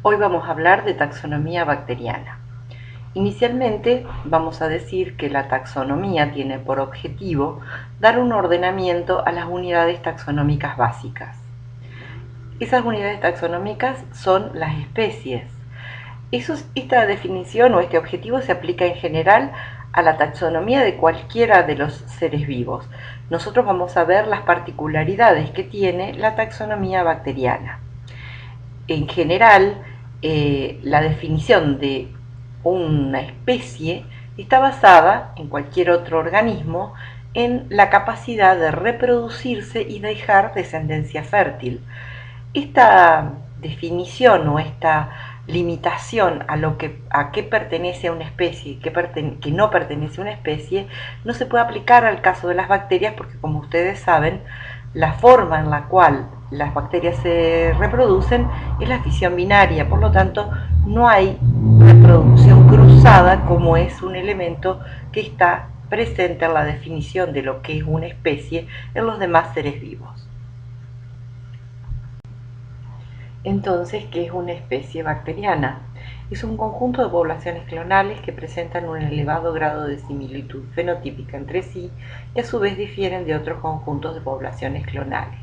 Hoy vamos a hablar de taxonomía bacteriana. Inicialmente vamos a decir que la taxonomía tiene por objetivo dar un ordenamiento a las unidades taxonómicas básicas. Esas unidades taxonómicas son las especies. Esta definición o este objetivo se aplica en general a la taxonomía de cualquiera de los seres vivos. Nosotros vamos a ver las particularidades que tiene la taxonomía bacteriana. En general, la definición de una especie está basada, en cualquier otro organismo, en la capacidad de reproducirse y dejar descendencia fértil. Esta definición o esta limitación a qué pertenece a una especie y que no pertenece a una especie no se puede aplicar al caso de las bacterias porque, como ustedes saben, la forma en la cual las bacterias se reproducen es la fisión binaria, por lo tanto no hay reproducción cruzada como es un elemento que está presente en la definición de lo que es una especie en los demás seres vivos. Entonces, ¿qué es una especie bacteriana? Es un conjunto de poblaciones clonales que presentan un elevado grado de similitud fenotípica entre sí y a su vez difieren de otros conjuntos de poblaciones clonales.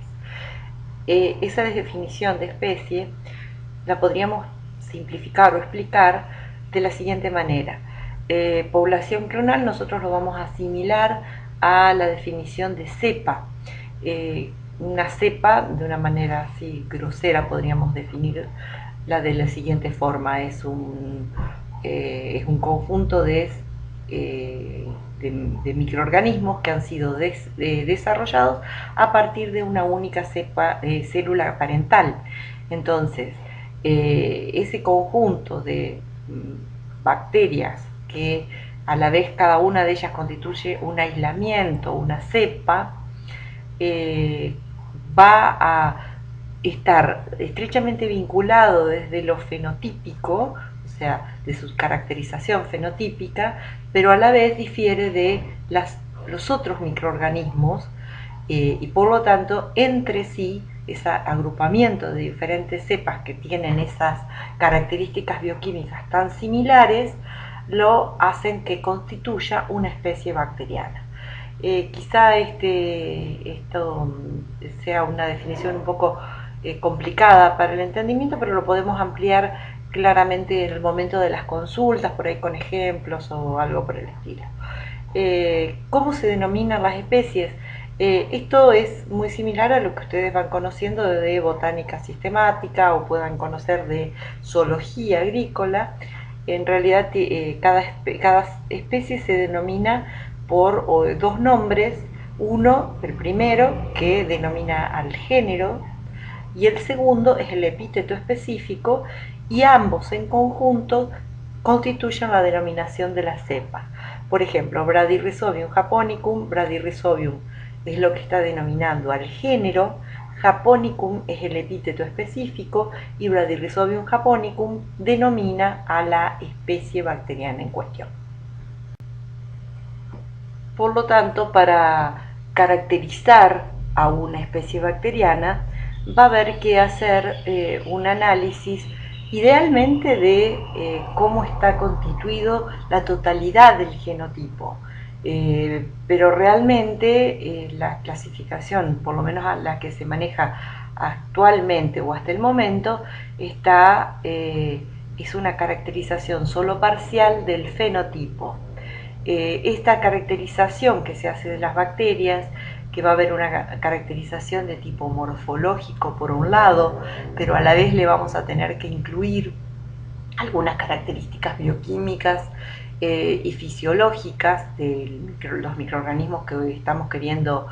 Esa definición de especie la podríamos simplificar o explicar de la siguiente manera. Población clonal nosotros lo vamos a asimilar a la definición de cepa. Una cepa, de una manera así grosera, podríamos definir la de la siguiente forma: es un conjunto de microorganismos que han sido desarrollados a partir de una única célula parental. Entonces, ese conjunto de bacterias que a la vez cada una de ellas constituye un aislamiento, una cepa, eh, va a estar estrechamente vinculado desde lo fenotípico, o sea, de su caracterización fenotípica, pero a la vez difiere de los otros microorganismos y por lo tanto entre sí ese agrupamiento de diferentes cepas que tienen esas características bioquímicas tan similares lo hacen que constituya una especie bacteriana. Quizá esto sea una definición un poco complicada para el entendimiento, pero lo podemos ampliar claramente en el momento de las consultas, por ahí con ejemplos o algo por el estilo. ¿Cómo se denominan las especies? Esto es muy similar a lo que ustedes van conociendo de botánica sistemática o puedan conocer de zoología agrícola. En realidad, cada especie se denomina por dos nombres. Uno, el primero, que denomina al género, y el segundo es el epíteto específico, y ambos en conjunto constituyen la denominación de la cepa. Por ejemplo, Bradyrhizobium japonicum, Bradyrhizobium es lo que está denominando al género, Japonicum es el epíteto específico y Bradyrhizobium japonicum denomina a la especie bacteriana en cuestión. Por lo tanto, para caracterizar a una especie bacteriana, va a haber que hacer un análisis idealmente de cómo está constituido la totalidad del genotipo. Pero realmente la clasificación, por lo menos a la que se maneja actualmente o hasta el momento, es una caracterización solo parcial del fenotipo. Esta caracterización que se hace de las bacterias, que va a haber una caracterización de tipo morfológico por un lado, pero a la vez le vamos a tener que incluir algunas características bioquímicas y fisiológicas de los microorganismos que hoy estamos queriendo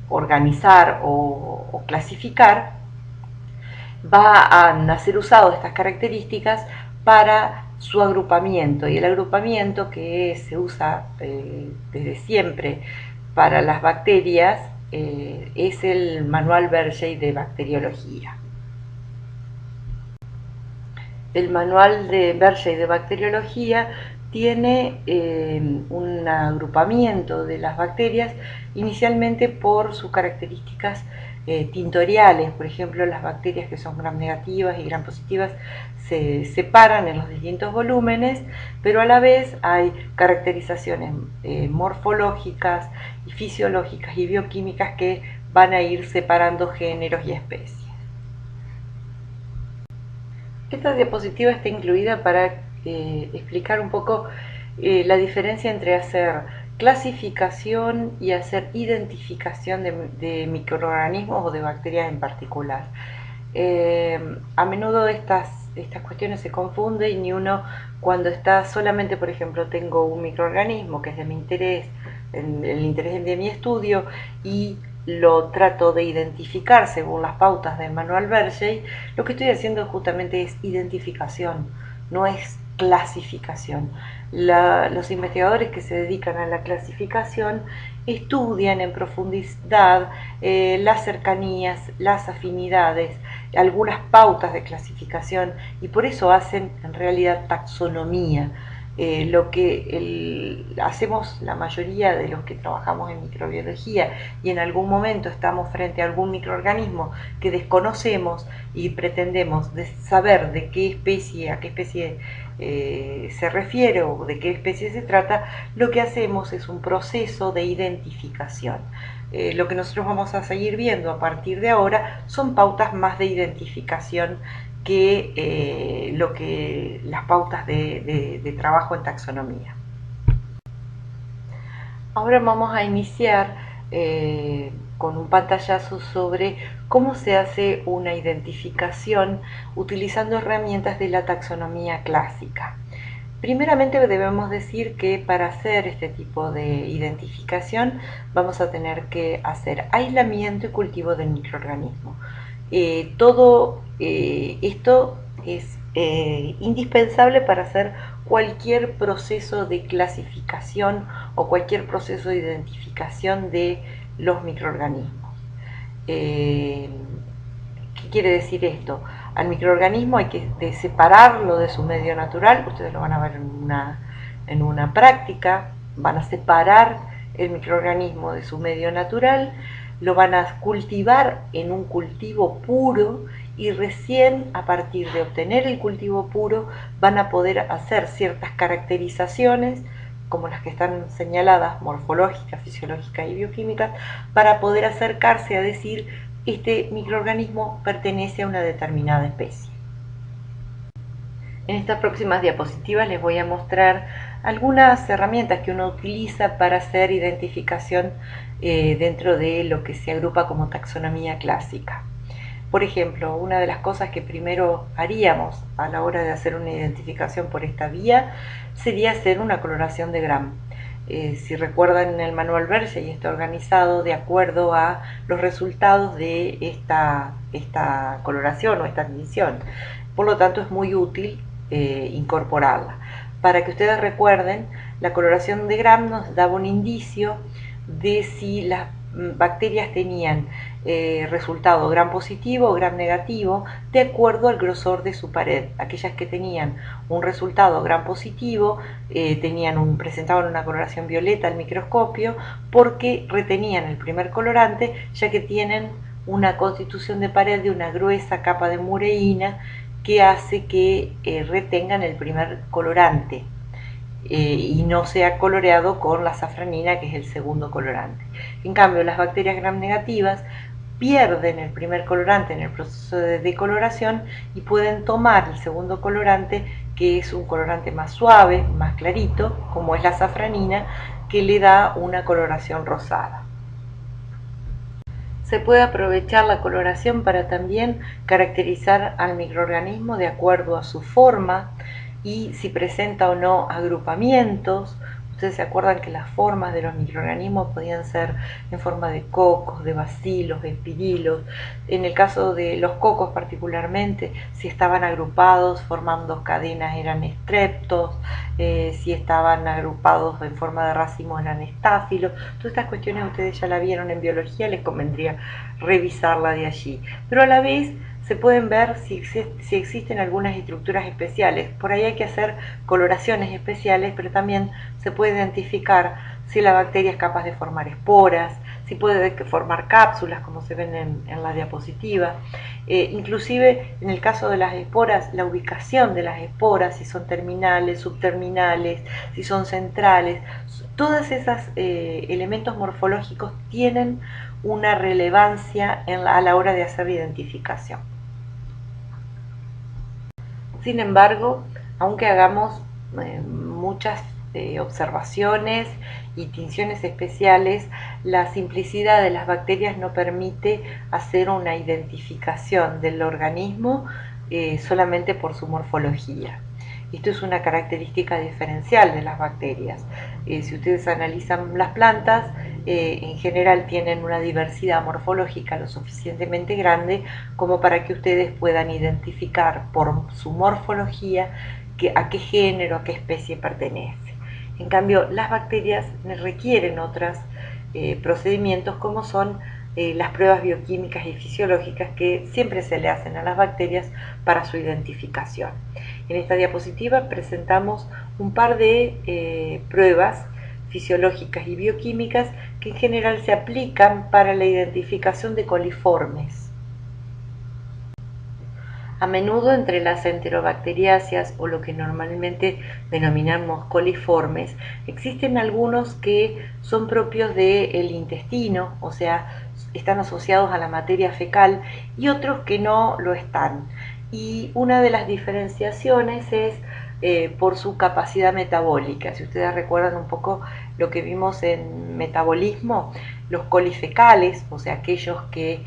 organizar o clasificar. Van a ser usadas estas características para su agrupamiento, y el agrupamiento que se usa desde siempre para las bacterias es el Manual Bergey de Bacteriología. El Manual de Bergey de Bacteriología tiene un agrupamiento de las bacterias inicialmente por sus características tintoriales. Por ejemplo, las bacterias que son gram negativas y gram positivas se separan en los distintos volúmenes, pero a la vez hay caracterizaciones morfológicas y fisiológicas y bioquímicas que van a ir separando géneros y especies. Esta diapositiva está incluida para explicar un poco la diferencia entre hacer clasificación y hacer identificación de microorganismos o de bacterias en particular. A menudo estas cuestiones se confunden y uno, cuando está solamente, por ejemplo, tengo un microorganismo que es de mi interés, el interés de mi estudio, y lo trato de identificar según las pautas del manual Bergey, lo que estoy haciendo justamente es identificación, no es clasificación. Los investigadores que se dedican a la clasificación estudian en profundidad las cercanías, las afinidades, algunas pautas de clasificación, y por eso hacen en realidad taxonomía. Lo que hacemos la mayoría de los que trabajamos en microbiología y en algún momento estamos frente a algún microorganismo que desconocemos y pretendemos saber de qué especie, a qué especie se refiere o de qué especie se trata, lo que hacemos es un proceso de identificación. Lo que nosotros vamos a seguir viendo a partir de ahora son pautas más de identificación que las pautas de trabajo en taxonomía. Ahora vamos a iniciar con un pantallazo sobre cómo se hace una identificación utilizando herramientas de la taxonomía clásica. Primeramente debemos decir que para hacer este tipo de identificación vamos a tener que hacer aislamiento y cultivo del microorganismo. Todo esto es indispensable para hacer cualquier proceso de clasificación o cualquier proceso de identificación de los microorganismos. ¿Qué quiere decir esto? Al microorganismo hay que separarlo de su medio natural, ustedes lo van a ver en una práctica, van a separar el microorganismo de su medio natural, lo van a cultivar en un cultivo puro y recién a partir de obtener el cultivo puro van a poder hacer ciertas caracterizaciones como las que están señaladas, morfológicas, fisiológicas y bioquímicas, para poder acercarse a decir este microorganismo pertenece a una determinada especie. En estas próximas diapositivas les voy a mostrar algunas herramientas que uno utiliza para hacer identificación dentro de lo que se agrupa como taxonomía clásica. Por ejemplo, una de las cosas que primero haríamos a la hora de hacer una identificación por esta vía sería hacer una coloración de Gram. Si recuerdan, en el manual Bergey está organizado de acuerdo a los resultados de esta coloración o esta admisión. Por lo tanto, es muy útil incorporarla. Para que ustedes recuerden, la coloración de Gram nos daba un indicio de si las bacterias tenían resultado gram positivo o gram negativo de acuerdo al grosor de su pared. Aquellas que tenían un resultado gram positivo presentaban una coloración violeta al microscopio porque retenían el primer colorante, ya que tienen una constitución de pared de una gruesa capa de mureína que hace que retengan el primer colorante. Y no sea coloreado con la safranina, que es el segundo colorante. En cambio, las bacterias gram negativas pierden el primer colorante en el proceso de decoloración y pueden tomar el segundo colorante, que es un colorante más suave, más clarito, como es la safranina, que le da una coloración rosada. Se puede aprovechar la coloración para también caracterizar al microorganismo de acuerdo a su forma y si presenta o no agrupamientos. Ustedes se acuerdan que las formas de los microorganismos podían ser en forma de cocos, de bacilos, de espirilos. En el caso de los cocos particularmente, si estaban agrupados formando cadenas eran estreptos, si estaban agrupados en forma de racimos eran estáfilos. Todas estas cuestiones ustedes ya la vieron en biología, les convendría revisarla de allí. Pero a la vez se pueden ver si existen algunas estructuras especiales. Por ahí hay que hacer coloraciones especiales, pero también se puede identificar si la bacteria es capaz de formar esporas, si puede formar cápsulas, como se ven en la diapositiva. Inclusive en el caso de las esporas, la ubicación de las esporas, si son terminales, subterminales, si son centrales, todos esos elementos morfológicos tienen una relevancia a la hora de hacer la identificación. Sin embargo, aunque hagamos muchas observaciones y tinciones especiales, la simplicidad de las bacterias no permite hacer una identificación del organismo solamente por su morfología. Esto es una característica diferencial de las bacterias. Si ustedes analizan las plantas, en general tienen una diversidad morfológica lo suficientemente grande como para que ustedes puedan identificar por su morfología a qué género, a qué especie pertenece. En cambio, las bacterias requieren otros procedimientos como son las pruebas bioquímicas y fisiológicas que siempre se le hacen a las bacterias para su identificación. En esta diapositiva presentamos un par de pruebas fisiológicas y bioquímicas que en general se aplican para la identificación de coliformes. A menudo entre las enterobacteriáceas, o lo que normalmente denominamos coliformes, existen algunos que son propios del intestino, o sea, están asociados a la materia fecal, y otros que no lo están. Y una de las diferenciaciones es por su capacidad metabólica. Si ustedes recuerdan un poco lo que vimos en metabolismo, los colifecales, o sea, aquellos que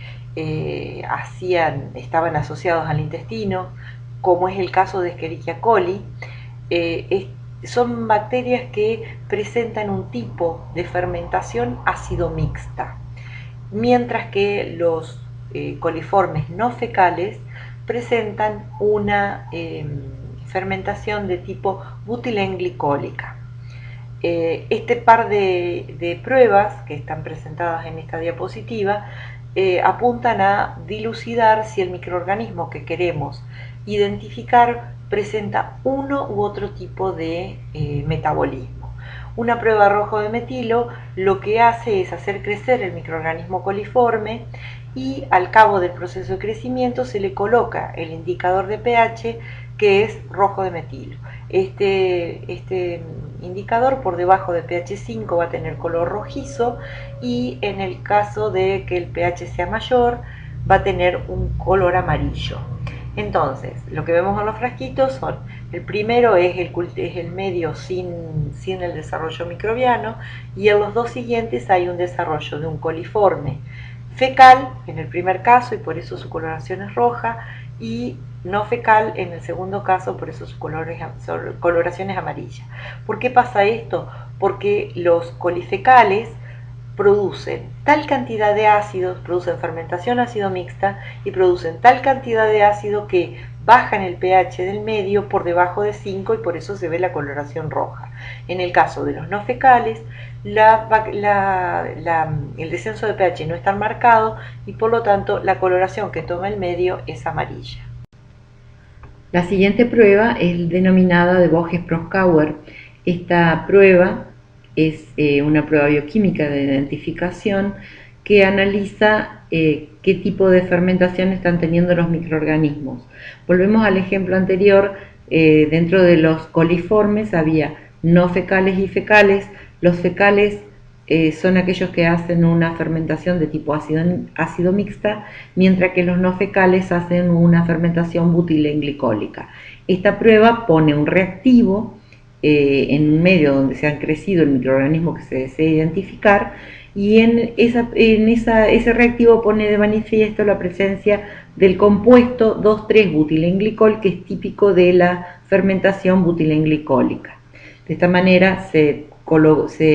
estaban asociados al intestino, como es el caso de Escherichia coli, son bacterias que presentan un tipo de fermentación ácido mixta, mientras que los coliformes no fecales presentan una fermentación de tipo butilenglicólica. Este par de pruebas que están presentadas en esta diapositiva apuntan a dilucidar si el microorganismo que queremos identificar presenta uno u otro tipo de metabolismo. Una prueba rojo de metilo lo que hace es hacer crecer el microorganismo coliforme y al cabo del proceso de crecimiento se le coloca el indicador de pH que es rojo de metilo. Este indicador por debajo de pH 5 va a tener color rojizo y en el caso de que el pH sea mayor va a tener un color amarillo. Entonces, lo que vemos en los frasquitos son, el primero es el medio sin el desarrollo microbiano y en los dos siguientes hay un desarrollo de un coliforme fecal en el primer caso y por eso su coloración es roja, y no fecal en el segundo caso, por eso su coloración es amarilla. ¿Por qué pasa esto? Porque los colifecales producen tal cantidad de ácidos, producen fermentación ácido mixta y producen tal cantidad de ácido que bajan el pH del medio por debajo de 5 y por eso se ve la coloración roja. En el caso de los no fecales, el descenso de pH no es tan marcado y por lo tanto la coloración que toma el medio es amarilla. La siguiente prueba es denominada de Voges-Proskauer. Esta prueba es una prueba bioquímica de identificación que analiza qué tipo de fermentación están teniendo los microorganismos. Volvemos al ejemplo anterior, dentro de los coliformes había no fecales y fecales. Los fecales son aquellos que hacen una fermentación de tipo ácido mixta, mientras que los no fecales hacen una fermentación butilenglicólica. Esta prueba pone un reactivo en un medio donde se han crecido el microorganismo que se desea identificar, y ese reactivo pone de manifiesto la presencia del compuesto 2,3-butilenglicol, que es típico de la fermentación butilenglicólica. De esta manera se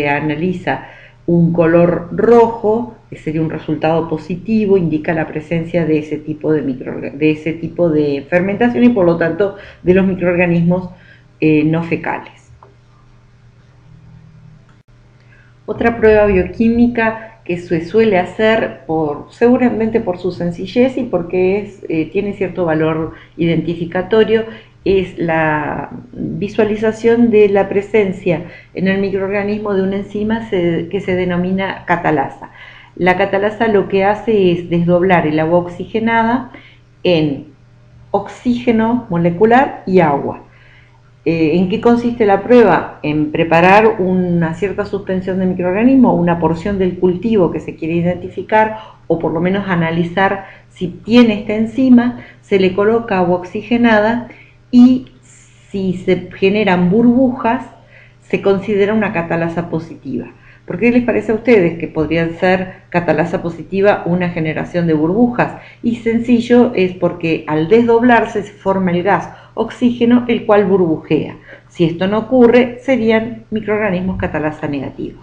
analiza un color rojo, que sería un resultado positivo, indica la presencia de ese tipo de fermentación y por lo tanto de los microorganismos no fecales. Otra prueba bioquímica que se suele hacer seguramente por su sencillez y porque tiene cierto valor identificatorio, es la visualización de la presencia en el microorganismo de una enzima que se denomina catalasa. La catalasa lo que hace es desdoblar el agua oxigenada en oxígeno molecular y agua. ¿En qué consiste la prueba? En preparar una cierta suspensión de microorganismo, una porción del cultivo que se quiere identificar o por lo menos analizar si tiene esta enzima, se le coloca agua oxigenada y si se generan burbujas se considera una catalasa positiva. ¿Por qué les parece a ustedes que podrían ser catalasa positiva una generación de burbujas? Y sencillo, es porque al desdoblarse se forma el gas oxígeno, el cual burbujea. Si esto no ocurre, serían microorganismos catalasa negativa.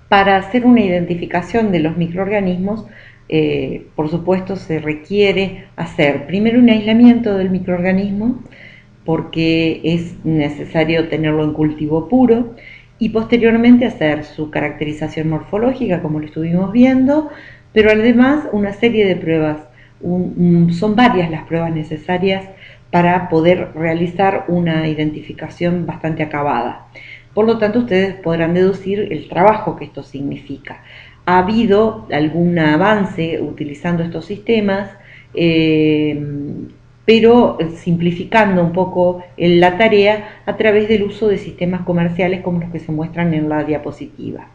Para hacer una identificación de los microorganismos, por supuesto se requiere hacer primero un aislamiento del microorganismo, porque es necesario tenerlo en cultivo puro, y posteriormente hacer su caracterización morfológica, como lo estuvimos viendo, pero además una serie de pruebas. Son varias las pruebas necesarias para poder realizar una identificación bastante acabada. Por lo tanto, ustedes podrán deducir el trabajo que esto significa. Ha habido algún avance utilizando estos sistemas, pero simplificando un poco la tarea a través del uso de sistemas comerciales como los que se muestran en la diapositiva.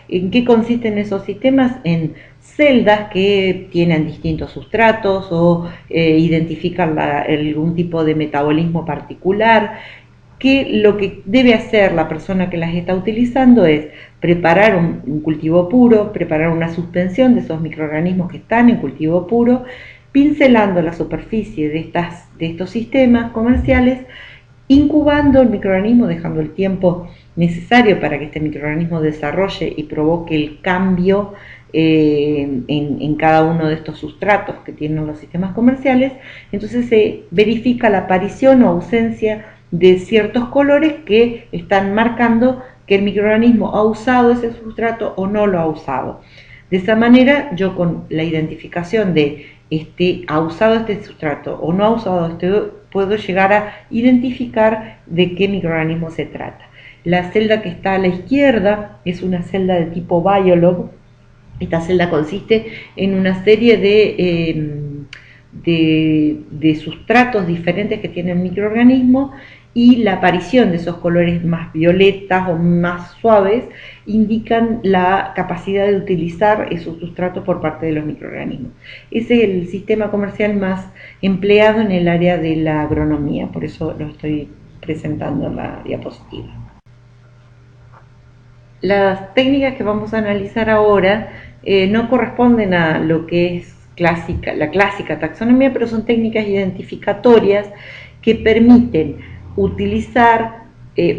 ¿En qué consisten esos sistemas? En celdas que tienen distintos sustratos o identifican algún tipo de metabolismo particular, que lo que debe hacer la persona que las está utilizando es preparar un cultivo puro, preparar una suspensión de esos microorganismos que están en cultivo puro, pincelando la superficie de estos sistemas comerciales, incubando el microorganismo, dejando el tiempo necesario para que este microorganismo desarrolle y provoque el cambio en cada uno de estos sustratos que tienen los sistemas comerciales. Entonces se verifica la aparición o ausencia de ciertos colores que están marcando que el microorganismo ha usado ese sustrato o no lo ha usado. De esa manera, yo con la identificación de ha usado este sustrato o no ha usado este, puedo llegar a identificar de qué microorganismo se trata. La celda que está a la izquierda es una celda de tipo biolog. Esta celda consiste en una serie de sustratos diferentes que tiene el microorganismo, y la aparición de esos colores más violetas o más suaves indican la capacidad de utilizar esos sustratos por parte de los microorganismos. Ese es el sistema comercial más empleado en el área de la agronomía, por eso lo estoy presentando en la diapositiva. Las técnicas que vamos a analizar ahora no corresponden a lo que es la clásica taxonomía, pero son técnicas identificatorias que permiten utilizar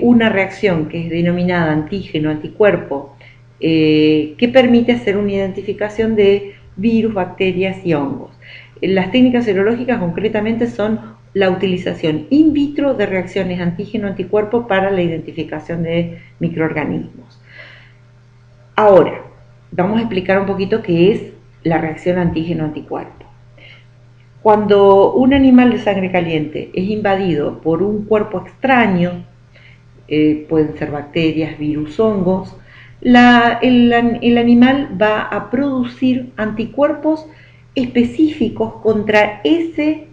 una reacción que es denominada antígeno-anticuerpo, que permite hacer una identificación de virus, bacterias y hongos. Las técnicas serológicas concretamente son la utilización in vitro de reacciones antígeno-anticuerpo para la identificación de microorganismos. Ahora, vamos a explicar un poquito qué es la reacción antígeno-anticuerpo. Cuando un animal de sangre caliente es invadido por un cuerpo extraño, pueden ser bacterias, virus, hongos, el animal va a producir anticuerpos específicos contra ese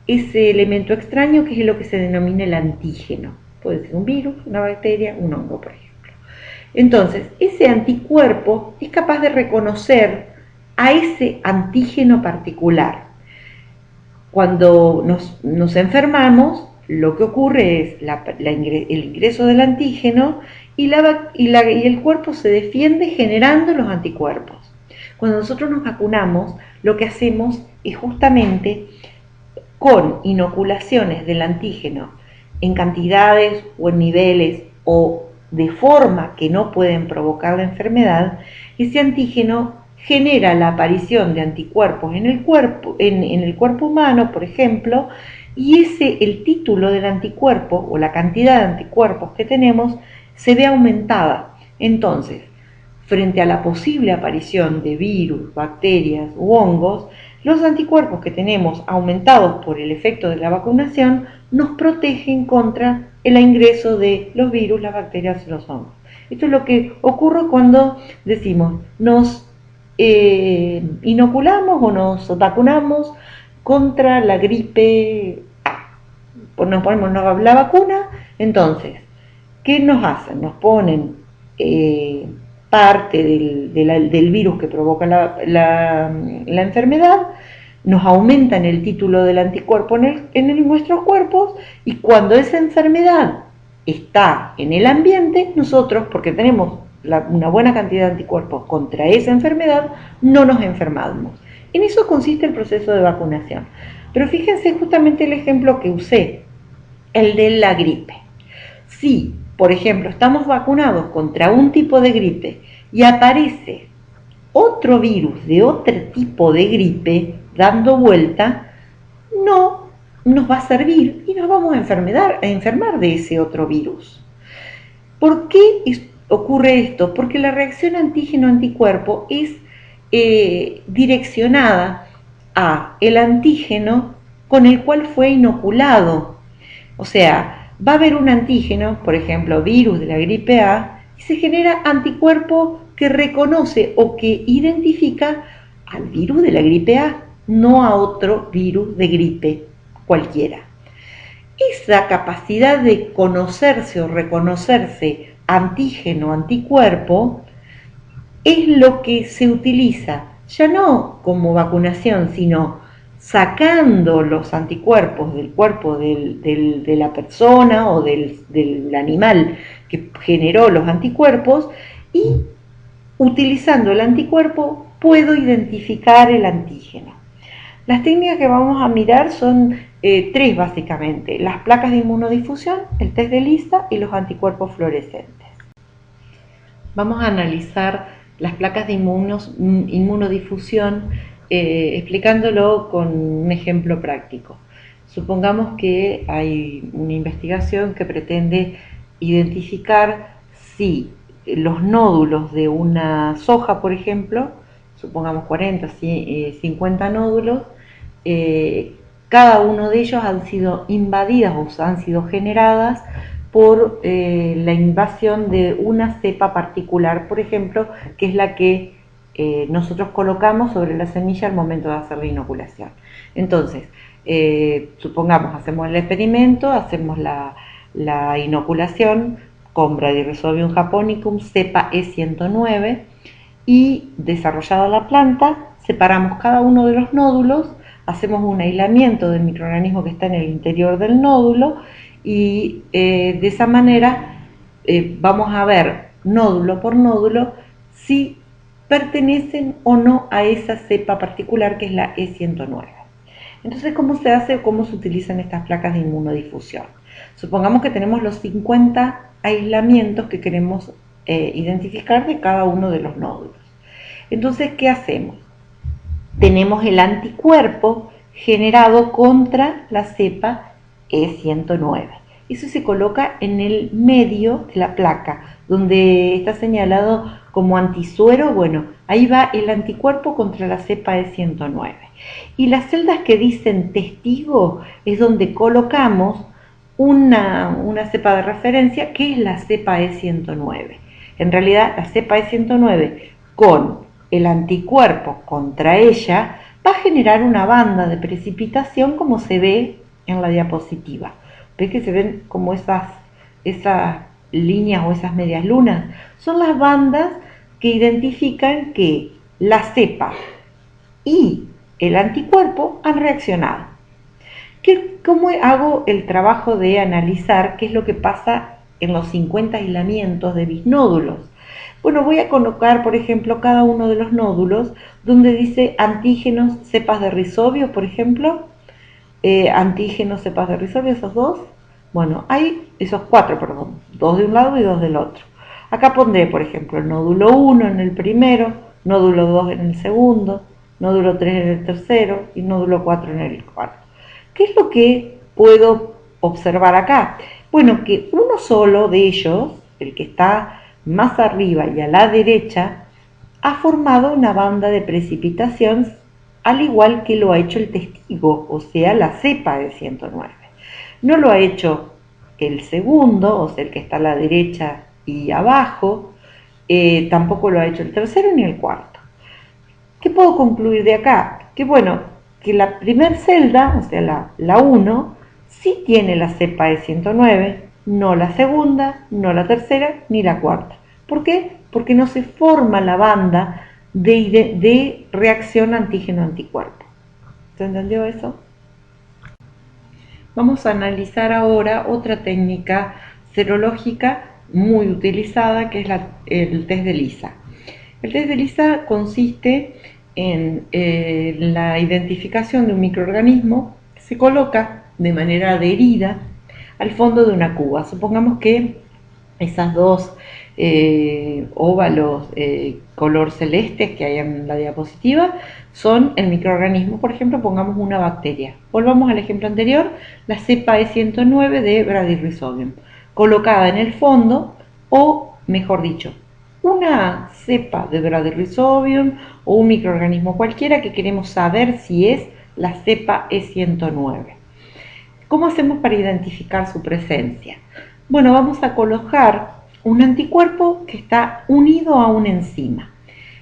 elemento extraño, que es lo que se denomina el antígeno. Puede ser un virus, una bacteria, un hongo, por ejemplo. Entonces, ese anticuerpo es capaz de reconocer a ese antígeno particular. Cuando nos enfermamos, lo que ocurre es el ingreso del antígeno y el cuerpo se defiende generando los anticuerpos. Cuando nosotros nos vacunamos, lo que hacemos es justamente con inoculaciones del antígeno en cantidades o en niveles o de forma que no pueden provocar la enfermedad, ese antígeno genera la aparición de anticuerpos en el cuerpo humano, por ejemplo, y el título del anticuerpo o la cantidad de anticuerpos que tenemos se ve aumentada. Entonces, frente a la posible aparición de virus, bacterias u hongos, los anticuerpos que tenemos aumentados por el efecto de la vacunación nos protegen contra el ingreso de los virus, las bacterias y los hongos. Esto es lo que ocurre cuando decimos nos inoculamos o nos vacunamos contra la gripe A. Nos ponemos la vacuna, entonces, ¿qué nos hacen? Nos ponen parte del virus que provoca la enfermedad, nos aumentan el título del anticuerpo en nuestros cuerpos, y cuando esa enfermedad está en el ambiente, nosotros, porque tenemos una buena cantidad de anticuerpos contra esa enfermedad, no nos enfermamos. En eso consiste el proceso de vacunación. Pero fíjense justamente el ejemplo que usé, el de la gripe. Si, por ejemplo, estamos vacunados contra un tipo de gripe y aparece otro virus de otro tipo de gripe dando vuelta, no nos va a servir y nos vamos a enfermar de ese otro virus. ¿Por qué ocurre esto? Porque la reacción antígeno-anticuerpo es direccionada a el antígeno con el cual fue inoculado. O sea, va a haber un antígeno, por ejemplo, virus de la gripe A, y se genera anticuerpo que reconoce o que identifica al virus de la gripe A, no a otro virus de gripe cualquiera. Esa capacidad de conocerse o reconocerse antígeno-anticuerpo es lo que se utiliza, ya no como vacunación, sino sacando los anticuerpos del cuerpo de la persona o del animal que generó los anticuerpos, y utilizando el anticuerpo puedo identificar el antígeno. Las técnicas que vamos a mirar son tres básicamente: las placas de inmunodifusión, el test de Lisa y los anticuerpos fluorescentes. Vamos a analizar las placas de inmunodifusión explicándolo con un ejemplo práctico. Supongamos que hay una investigación que pretende identificar si los nódulos de una soja, por ejemplo, supongamos 40, 50 nódulos, cada uno de ellos han sido invadidas o han sido generadas por la invasión de una cepa particular, por ejemplo, que es la que nosotros colocamos sobre la semilla al momento de hacer la inoculación. Entonces, supongamos, hacemos el experimento, hacemos la inoculación con Bradyrhizobium japonicum cepa E109, y desarrollada la planta, separamos cada uno de los nódulos, hacemos un aislamiento del microorganismo que está en el interior del nódulo, y de esa manera vamos a ver nódulo por nódulo si pertenecen o no a esa cepa particular que es la E109. Entonces, ¿cómo se hace o cómo se utilizan estas placas de inmunodifusión? Supongamos que tenemos los 50 aislamientos que queremos identificar de cada uno de los nódulos. Entonces, ¿qué hacemos? Tenemos el anticuerpo generado contra la cepa E109. Eso se coloca en el medio de la placa, donde está señalado como antisuero. Bueno, ahí va el anticuerpo contra la cepa E109. Y las celdas que dicen testigo es donde colocamos una cepa de referencia, que es la cepa E109. En realidad, la cepa E109 con el anticuerpo contra ella va a generar una banda de precipitación, como se ve en la diapositiva. ¿Ves que se ven como esas líneas o esas medias lunas? Son las bandas que identifican que la cepa y el anticuerpo han reaccionado. ¿Cómo hago el trabajo de analizar qué es lo que pasa en los 50 aislamientos de mis nódulos? Bueno, voy a colocar, por ejemplo, cada uno de los nódulos donde dice antígenos, cepas de Rhizobio, por ejemplo, antígenos, cepas de Rhizobio, esos dos. Bueno, hay esos cuatro, perdón, dos de un lado y dos del otro. Acá pondré, por ejemplo, el nódulo 1 en el primero, nódulo 2 en el segundo, nódulo 3 en el tercero y nódulo 4 en el cuarto. ¿Qué es lo que puedo observar acá? Bueno, que uno solo de ellos, el que está más arriba y a la derecha, ha formado una banda de precipitación al igual que lo ha hecho el testigo, o sea, la cepa de 109. No lo ha hecho el segundo, o sea, el que está a la derecha y abajo, tampoco lo ha hecho el tercero ni el cuarto. ¿Qué puedo concluir de acá? Que bueno, que la primer celda, o sea, la 1, sí tiene la cepa de 109, no la segunda, no la tercera, ni la cuarta. ¿Por qué? Porque no se forma la banda de reacción antígeno-anticuerpo. ¿Se entendió eso? Vamos a analizar ahora otra técnica serológica muy utilizada, que es el test de ELISA. El test de ELISA consiste en la identificación de un microorganismo que se coloca de manera adherida al fondo de una cuba. Supongamos que esas dos óvalos color celeste que hay en la diapositiva son el microorganismo. Por ejemplo, pongamos una bacteria. Volvamos al ejemplo anterior, la cepa E109 de Bradyrhizobium, colocada en el fondo, o mejor dicho, una cepa de Bradyrhizobium o un microorganismo cualquiera que queremos saber si es la cepa E109. ¿Cómo hacemos para identificar su presencia? Bueno, vamos a colocar un anticuerpo que está unido a una enzima.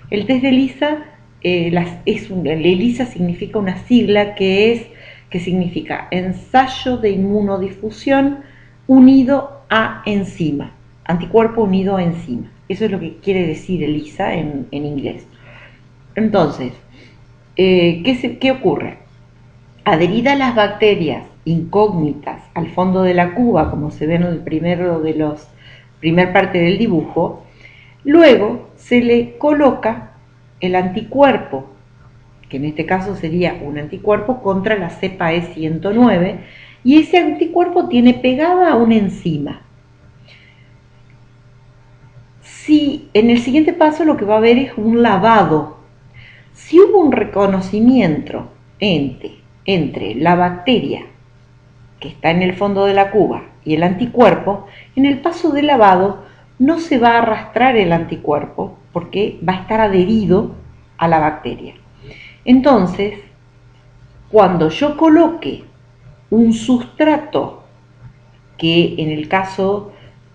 El test de ELISA, ELISA significa una sigla que significa ensayo de inmunodifusión unido a enzima, anticuerpo unido a enzima. Eso es lo que quiere decir ELISA en inglés. Entonces, ¿qué ocurre? Adherida a las bacterias incógnitas al fondo de la cuba, como se ve en el primer parte del dibujo, luego se le coloca el anticuerpo, que en este caso sería un anticuerpo contra la cepa E109, y ese anticuerpo tiene pegada a una enzima. Si en el siguiente paso lo que va a haber es un lavado, si hubo un reconocimiento entre la bacteria que está en el fondo de la cuba y el anticuerpo, en el paso de lavado no se va a arrastrar el anticuerpo porque va a estar adherido a la bacteria. Entonces, cuando yo coloque un sustrato, que en el caso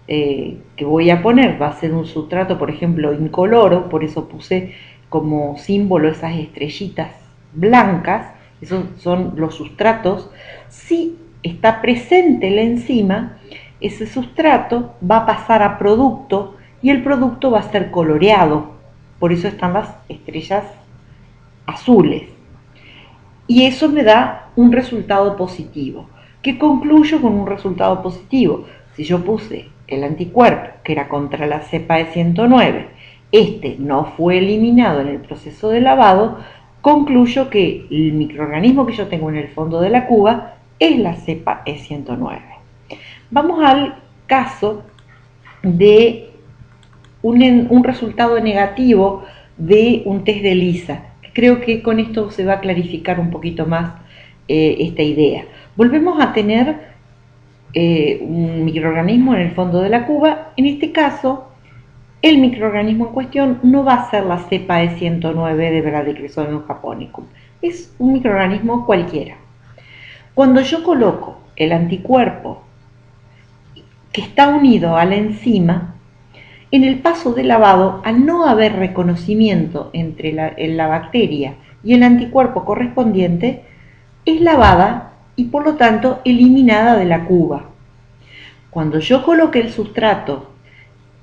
que voy a poner va a ser un sustrato, por ejemplo, incoloro, por eso puse como símbolo esas estrellitas blancas, esos son los sustratos. Si está presente la enzima, ese sustrato va a pasar a producto y el producto va a ser coloreado, por eso están las estrellas azules. Y eso me da un resultado positivo. ¿Qué concluyo con un resultado positivo? Si yo puse el anticuerpo, que era contra la cepa E109, este no fue eliminado en el proceso de lavado, concluyo que el microorganismo que yo tengo en el fondo de la cuba es la cepa E109. Vamos al caso de un resultado negativo de un test de ELISA. Creo que con esto se va a clarificar un poquito más esta idea. Volvemos a tener un microorganismo en el fondo de la cuba. En este caso, el microorganismo en cuestión no va a ser la cepa E109 de Bradyrhizobium japonicum. Es un microorganismo cualquiera. Cuando yo coloco el anticuerpo que está unido a la enzima, en el paso de lavado, al no haber reconocimiento entre la bacteria y el anticuerpo correspondiente, es lavada y por lo tanto eliminada de la cuba. Cuando yo coloque el sustrato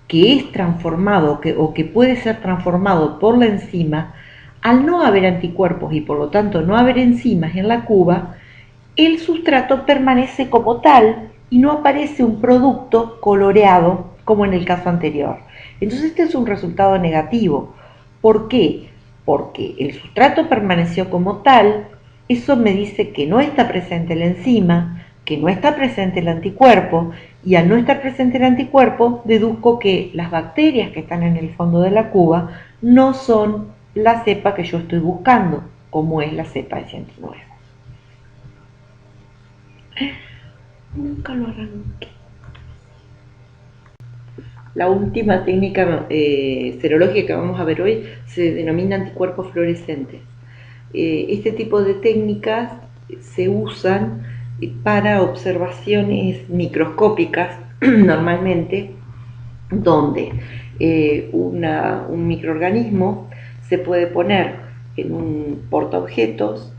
que es transformado o que puede ser transformado por la enzima, al no haber anticuerpos y por lo tanto no haber enzimas en la cuba, el sustrato permanece como tal y no aparece un producto coloreado como en el caso anterior. Entonces este es un resultado negativo. ¿Por qué? Porque el sustrato permaneció como tal, eso me dice que no está presente la enzima, que no está presente el anticuerpo, y al no estar presente el anticuerpo, deduzco que las bacterias que están en el fondo de la cuba no son la cepa que yo estoy buscando, como es la cepa de 109. Nunca lo arranqué. La última técnica serológica que vamos a ver hoy se denomina anticuerpos fluorescentes. Este tipo de técnicas se usan para observaciones microscópicas normalmente, donde un microorganismo se puede poner en un portaobjetos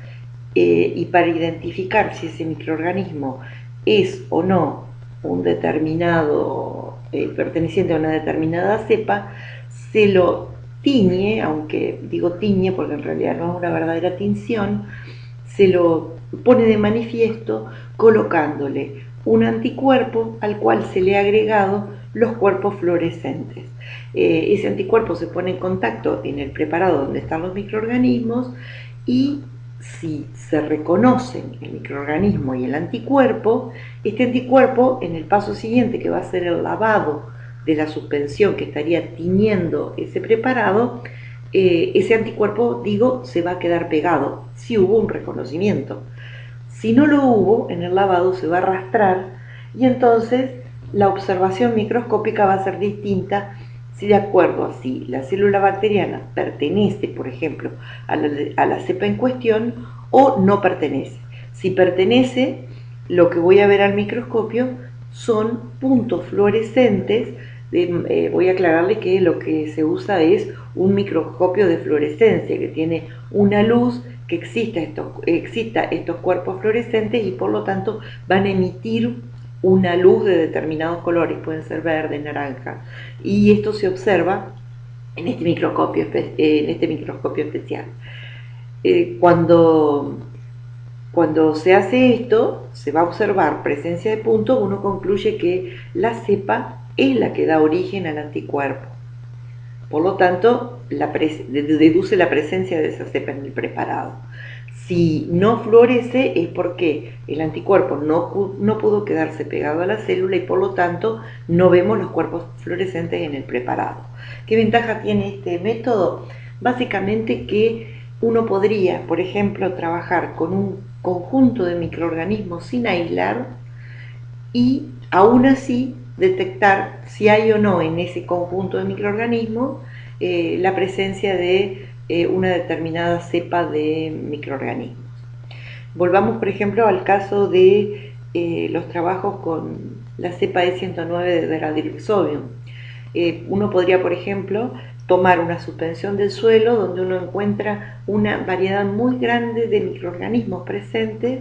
y para identificar si ese microorganismo es o no un determinado, perteneciente a una determinada cepa, se lo tiñe, aunque digo tiñe porque en realidad no es una verdadera tinción, se lo pone de manifiesto colocándole un anticuerpo al cual se le ha agregado los cuerpos fluorescentes. Ese anticuerpo se pone en contacto en el preparado donde están los microorganismos y si se reconocen el microorganismo y el anticuerpo, este anticuerpo en el paso siguiente, que va a ser el lavado de la suspensión que estaría tiñendo ese preparado, ese anticuerpo, digo, se va a quedar pegado si hubo un reconocimiento. Si no lo hubo, en el lavado se va a arrastrar y entonces la observación microscópica va a ser distinta si de acuerdo a si la célula bacteriana pertenece, por ejemplo, a la cepa en cuestión o no pertenece. Si pertenece, lo que voy a ver al microscopio son puntos fluorescentes. Voy a aclararles que lo que se usa es un microscopio de fluorescencia que tiene una luz que exista estos cuerpos fluorescentes y por lo tanto van a emitir una luz de determinados colores, pueden ser verde, naranja, y esto se observa en este microscopio especial. Cuando se hace esto, se va a observar presencia de puntos, uno concluye que la cepa es la que da origen al anticuerpo. Por lo tanto, deduce la presencia de esa cepa en el preparado. Si no fluorece es porque el anticuerpo no pudo quedarse pegado a la célula y por lo tanto no vemos los cuerpos fluorescentes en el preparado. ¿Qué ventaja tiene este método? Básicamente que uno podría, por ejemplo, trabajar con un conjunto de microorganismos sin aislar y aún así detectar si hay o no en ese conjunto de microorganismos la presencia de una determinada cepa de microorganismos. Volvamos, por ejemplo, al caso de los trabajos con la cepa E109 de Veradilxovium. Uno podría, por ejemplo, tomar una suspensión del suelo donde uno encuentra una variedad muy grande de microorganismos presentes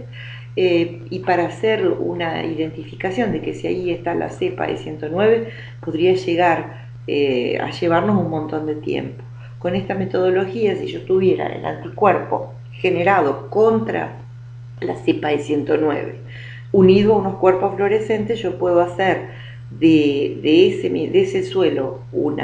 y para hacer una identificación de que si ahí está la cepa E109 podría llegar a llevarnos un montón de tiempo. Con esta metodología, si yo tuviera el anticuerpo generado contra la cepa E109 unido a unos cuerpos fluorescentes, yo puedo hacer de ese suelo un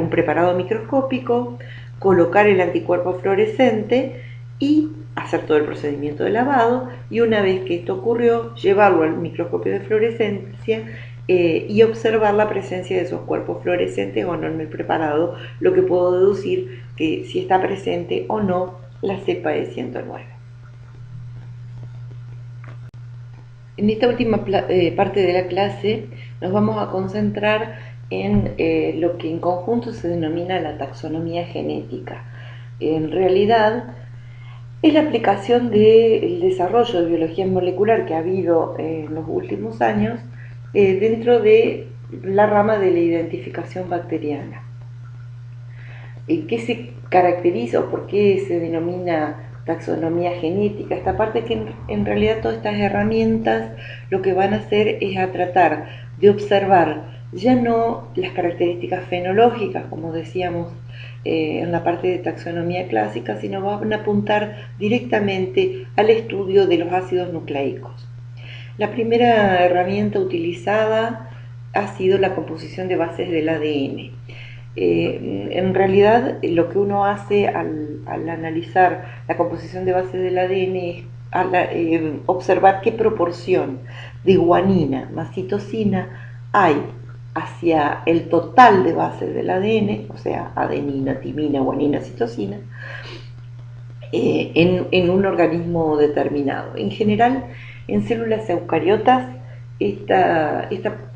preparado microscópico, colocar el anticuerpo fluorescente y hacer todo el procedimiento de lavado, y una vez que esto ocurrió, llevarlo al microscopio de fluorescencia y observar la presencia de esos cuerpos fluorescentes o no en el preparado, lo que puedo deducir que si está presente o no la cepa E109. En esta última parte de la clase nos vamos a concentrar en lo que en conjunto se denomina la taxonomía genética. En realidad es la aplicación del desarrollo de biología molecular que ha habido en los últimos años dentro de la rama de la identificación bacteriana. ¿Qué se caracteriza o por qué se denomina taxonomía genética? Esta parte que en realidad todas estas herramientas lo que van a hacer es a tratar de observar ya no las características fenológicas, como decíamos en la parte de taxonomía clásica, sino van a apuntar directamente al estudio de los ácidos nucleicos. La primera herramienta utilizada ha sido la composición de bases del ADN. En realidad lo que uno hace al analizar la composición de bases del ADN es observar qué proporción de guanina más citosina hay hacia el total de bases del ADN, o sea, adenina, timina, guanina, citosina, en un organismo determinado. En general, en células eucariotas esta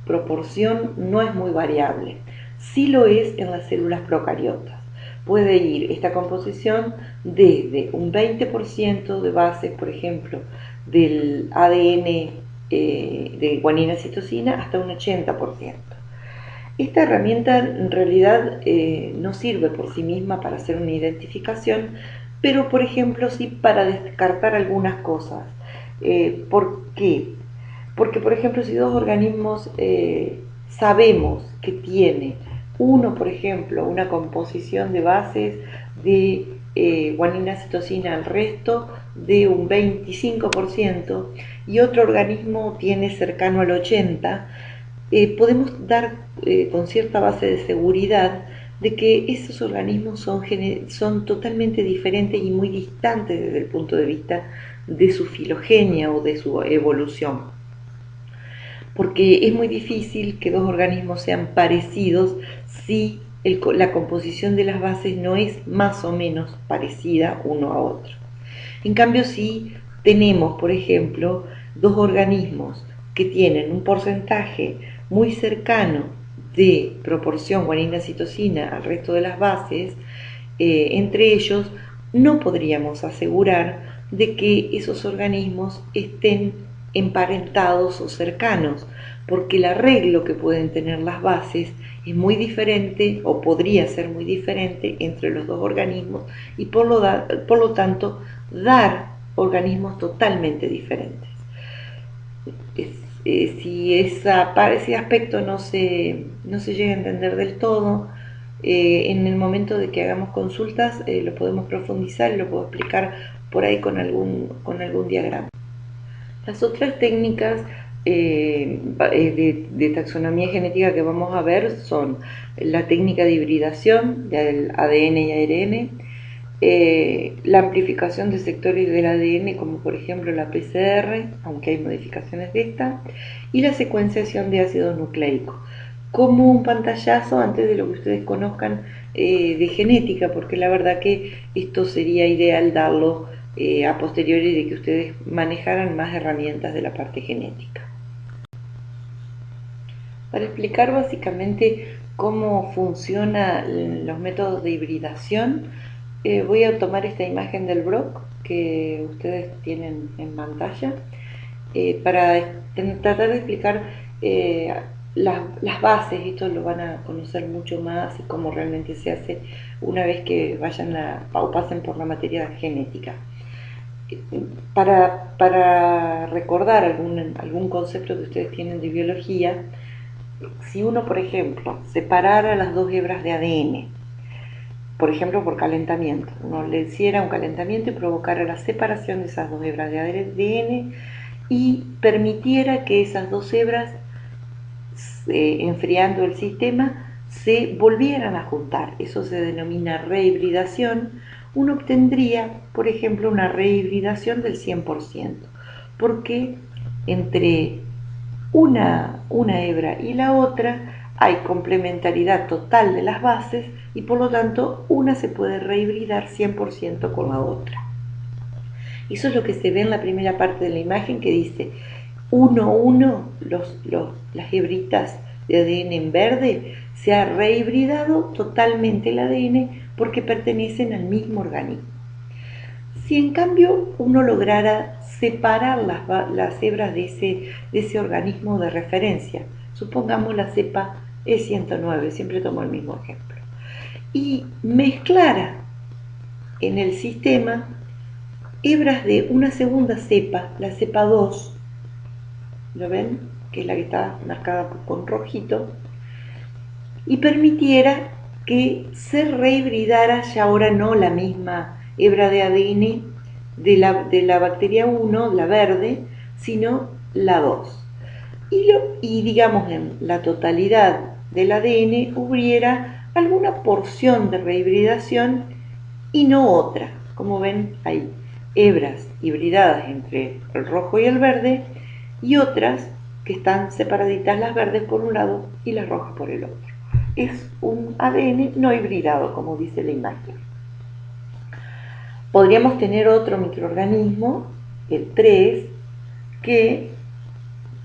proporción no es muy variable. Sí lo es en las células procariotas. Puede ir esta composición desde un 20% de bases, por ejemplo, del ADN de guanina-citosina hasta un 80%. Esta herramienta en realidad no sirve por sí misma para hacer una identificación, pero por ejemplo sí para descartar algunas cosas. ¿Por qué? Porque por ejemplo si dos organismos sabemos que tiene uno, por ejemplo, una composición de bases de guanina citosina al resto de un 25% y otro organismo tiene cercano al 80%, podemos dar con cierta base de seguridad de que esos organismos son totalmente diferentes y muy distantes desde el punto de vista de su filogenia o de su evolución. Porque es muy difícil que dos organismos sean parecidos si la composición de las bases no es más o menos parecida uno a otro. En cambio, si tenemos, por ejemplo, dos organismos que tienen un porcentaje muy cercano de proporción guanina-citosina al resto de las bases, entre ellos no podríamos asegurar de que esos organismos estén emparentados o cercanos, porque el arreglo que pueden tener las bases es muy diferente o podría ser muy diferente entre los dos organismos y por lo tanto dar organismos totalmente diferentes. Si ese aspecto no se llega a entender del todo, en el momento de que hagamos consultas lo podemos profundizar y lo puedo explicar por ahí con algún diagrama. Las otras técnicas de taxonomía genética que vamos a ver son la técnica de hibridación del ADN y ARN, la amplificación de sectores del ADN, como por ejemplo la PCR, aunque hay modificaciones de esta, y la secuenciación de ácidos nucleicos. Como un pantallazo antes de lo que ustedes conozcan de genética, porque la verdad que esto sería ideal darlo a posteriori de que ustedes manejaran más herramientas de la parte genética. Para explicar básicamente cómo funcionan los métodos de hibridación, voy a tomar esta imagen del Brock que ustedes tienen en pantalla para tratar de explicar las bases. Esto lo van a conocer mucho más y cómo realmente se hace una vez que vayan o pasen por la materia genética. Para recordar algún concepto que ustedes tienen de biología, si uno, por ejemplo, separara las dos hebras de ADN, por ejemplo, por calentamiento, uno le hiciera un calentamiento y provocara la separación de esas dos hebras de ADN y permitiera que esas dos hebras, enfriando el sistema, se volvieran a juntar. Eso se denomina rehibridación. Uno obtendría, por ejemplo, una rehibridación del 100%, porque entre una hebra y la otra hay complementariedad total de las bases y por lo tanto una se puede rehibridar 100% con la otra. Eso es lo que se ve en la primera parte de la imagen que dice 1, las hebritas de ADN en verde, se ha rehibridado totalmente el ADN porque pertenecen al mismo organismo. Si en cambio uno lograra separar las hebras de ese organismo de referencia, supongamos la cepa E109, siempre tomo el mismo ejemplo, y mezclara en el sistema hebras de una segunda cepa, la cepa 2, ¿lo ven? Que es la que está marcada con rojito, y permitiera que se rehibridara ya ahora no la misma hebra de ADN de la bacteria 1, la verde, sino la 2. Y digamos en la totalidad del ADN hubiera alguna porción de rehibridación y no otra. Como ven, hay hebras hibridadas entre el rojo y el verde y otras que están separaditas, las verdes por un lado y las rojas por el otro. Es un ADN no hibridado, como dice la imagen. Podríamos tener otro microorganismo, el 3, que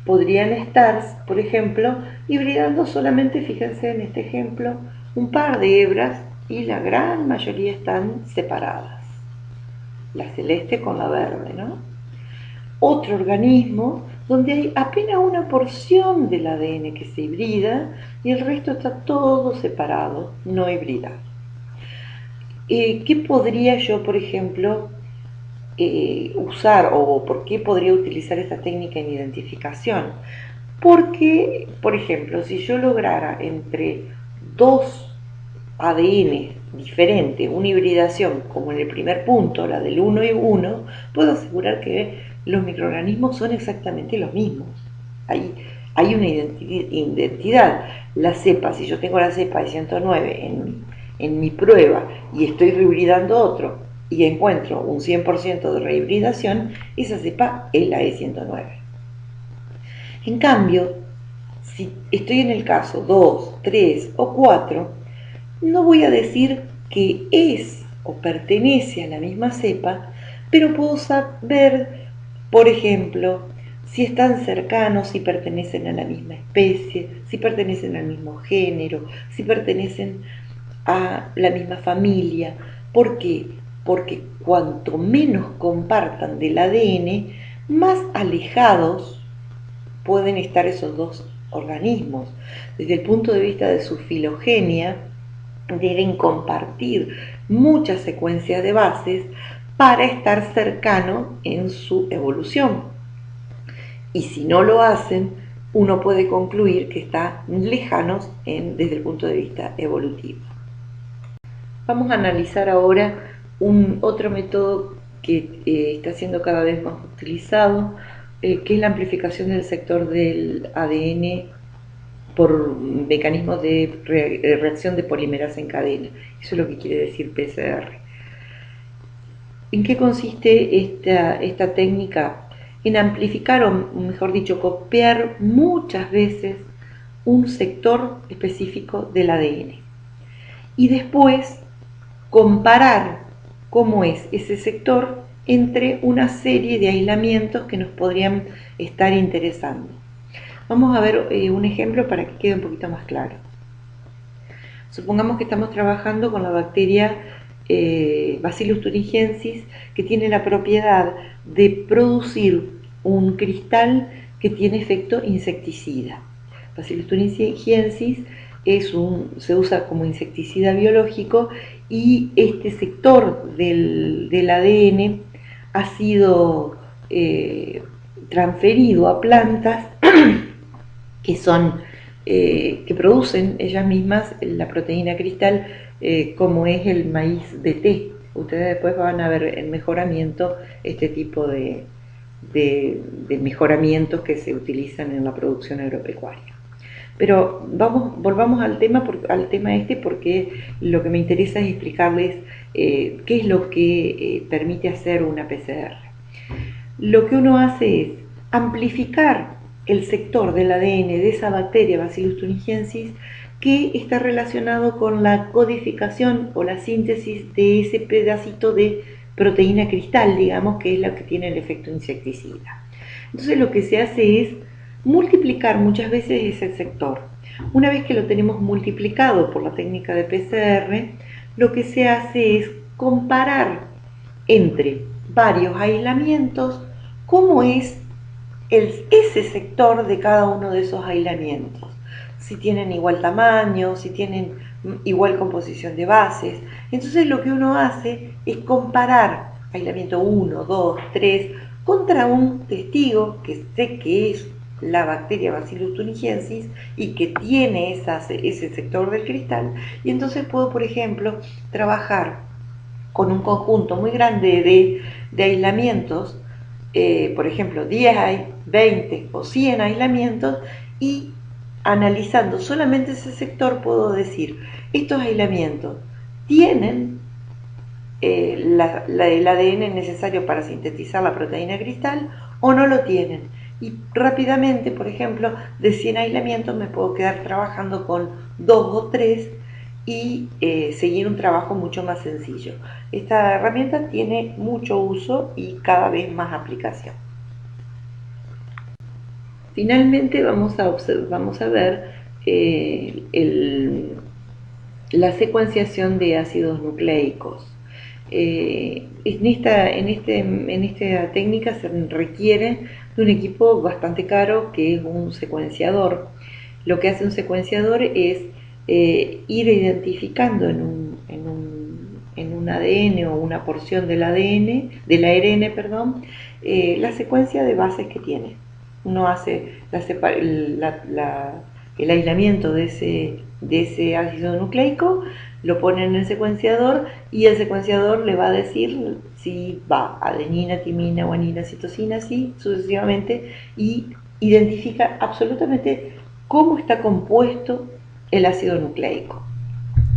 podrían estar, por ejemplo, hibridando solamente, fíjense en este ejemplo, un par de hebras y la gran mayoría están separadas. La celeste con la verde, ¿no? Otro organismo donde hay apenas una porción del ADN que se hibrida y el resto está todo separado, no hibridado. ¿Qué podría yo, por ejemplo, usar o por qué podría utilizar esta técnica en identificación? Porque, por ejemplo, si yo lograra entre dos ADN diferentes, una hibridación como en el primer punto, la del 1 y 1, puedo asegurar que los microorganismos son exactamente los mismos. Hay una identidad. La cepa, si yo tengo la cepa de 109 en mi prueba y estoy rehibridando otro y encuentro un 100% de rehibridación, esa cepa es la E109. En cambio, si estoy en el caso 2, 3 o 4, no voy a decir que es o pertenece a la misma cepa, pero puedo saber, por ejemplo, si están cercanos, si pertenecen a la misma especie, si pertenecen al mismo género, si pertenecen a la misma familia. ¿Por qué? Porque cuanto menos compartan del ADN, más alejados pueden estar esos dos organismos. Desde el punto de vista de su filogenia, deben compartir muchas secuencias de bases para estar cercano en su evolución. Y si no lo hacen, uno puede concluir que están lejanos desde el punto de vista evolutivo. Vamos a analizar ahora otro método que está siendo cada vez más utilizado, que es la amplificación del sector del ADN por mecanismos de reacción de polimerasa en cadena. Eso es lo que quiere decir PCR. ¿En qué consiste esta técnica? En amplificar, o mejor dicho, copiar muchas veces un sector específico del ADN. Y después comparar cómo es ese sector entre una serie de aislamientos que nos podrían estar interesando. Vamos a ver un ejemplo para que quede un poquito más claro. Supongamos que estamos trabajando con la bacteria Bacillus thuringiensis, que tiene la propiedad de producir un cristal que tiene efecto insecticida. Bacillus thuringiensis se usa como insecticida biológico y este sector del ADN ha sido transferido a plantas que producen ellas mismas la proteína cristal, como es el maíz BT. Ustedes después van a ver el mejoramiento, este tipo de mejoramientos que se utilizan en la producción agropecuaria. Pero volvamos al tema porque lo que me interesa es explicarles qué es lo que permite hacer una PCR. Lo que uno hace es amplificar el sector del ADN de esa bacteria Bacillus thuringiensis que está relacionado con la codificación o la síntesis de ese pedacito de proteína cristal, digamos, que es la que tiene el efecto insecticida. Entonces lo que se hace es multiplicar muchas veces ese sector. Una vez que lo tenemos multiplicado por la técnica de PCR, lo que se hace es comparar entre varios aislamientos cómo es ese sector de cada uno de esos aislamientos, si tienen igual tamaño, si tienen igual composición de bases. Entonces lo que uno hace es comparar aislamiento 1, 2, 3 contra un testigo que sé que es la bacteria Bacillus thuringiensis y que tiene ese sector del cristal, y entonces puedo, por ejemplo, trabajar con un conjunto muy grande de aislamientos, por ejemplo 10, 20 o 100 aislamientos, y analizando solamente ese sector puedo decir, estos aislamientos tienen el ADN necesario para sintetizar la proteína cristal o no lo tienen. Y rápidamente, por ejemplo, de 100 aislamientos me puedo quedar trabajando con 2 o 3 y seguir un trabajo mucho más sencillo. Esta herramienta tiene mucho uso y cada vez más aplicación. Finalmente vamos a ver la secuenciación de ácidos nucleicos. En esta técnica se requiere de un equipo bastante caro, que es un secuenciador. Lo que hace un secuenciador es ir identificando en un ADN o una porción del ADN, del ARN, perdón, la secuencia de bases que tiene. Uno hace el aislamiento de ese ácido nucleico, lo pone en el secuenciador y el secuenciador le va a decir si va adenina, timina, guanina, citosina, así sucesivamente, y identifica absolutamente cómo está compuesto el ácido nucleico.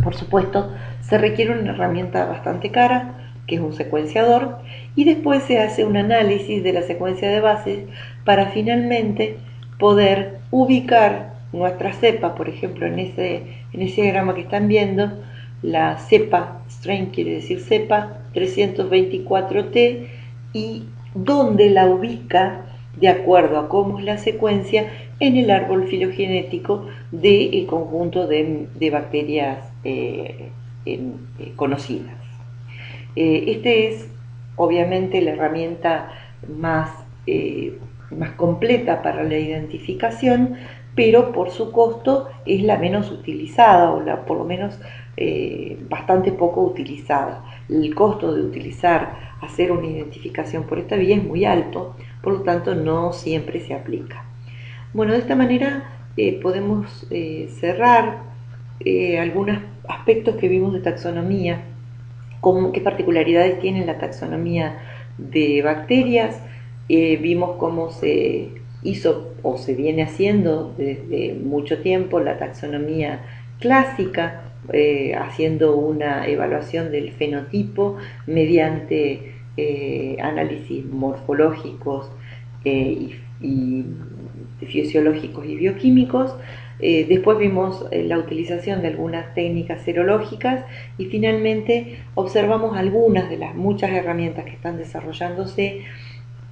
Por supuesto, se requiere una herramienta bastante cara, que es un secuenciador, y después se hace un análisis de la secuencia de bases para finalmente poder ubicar nuestra cepa. Por ejemplo, en ese diagrama que están viendo, la cepa, strain quiere decir cepa 324T, y dónde la ubica de acuerdo a cómo es la secuencia en el árbol filogenético del conjunto de bacterias conocidas. Este es obviamente la herramienta más, más completa para la identificación, pero por su costo es la menos utilizada, o por lo menos bastante poco utilizada. El costo de hacer una identificación por esta vía es muy alto, por lo tanto no siempre se aplica. Bueno, de esta manera podemos cerrar algunos aspectos que vimos de taxonomía, qué particularidades tiene la taxonomía de bacterias. Vimos cómo se hizo o se viene haciendo desde mucho tiempo la taxonomía clásica, haciendo una evaluación del fenotipo mediante análisis morfológicos y fisiológicos y bioquímicos. Después vimos la utilización de algunas técnicas serológicas y finalmente observamos algunas de las muchas herramientas que están desarrollándose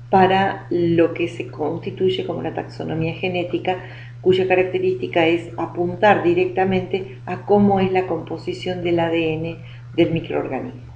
para lo que se constituye como la taxonomía genética, cuya característica es apuntar directamente a cómo es la composición del ADN del microorganismo.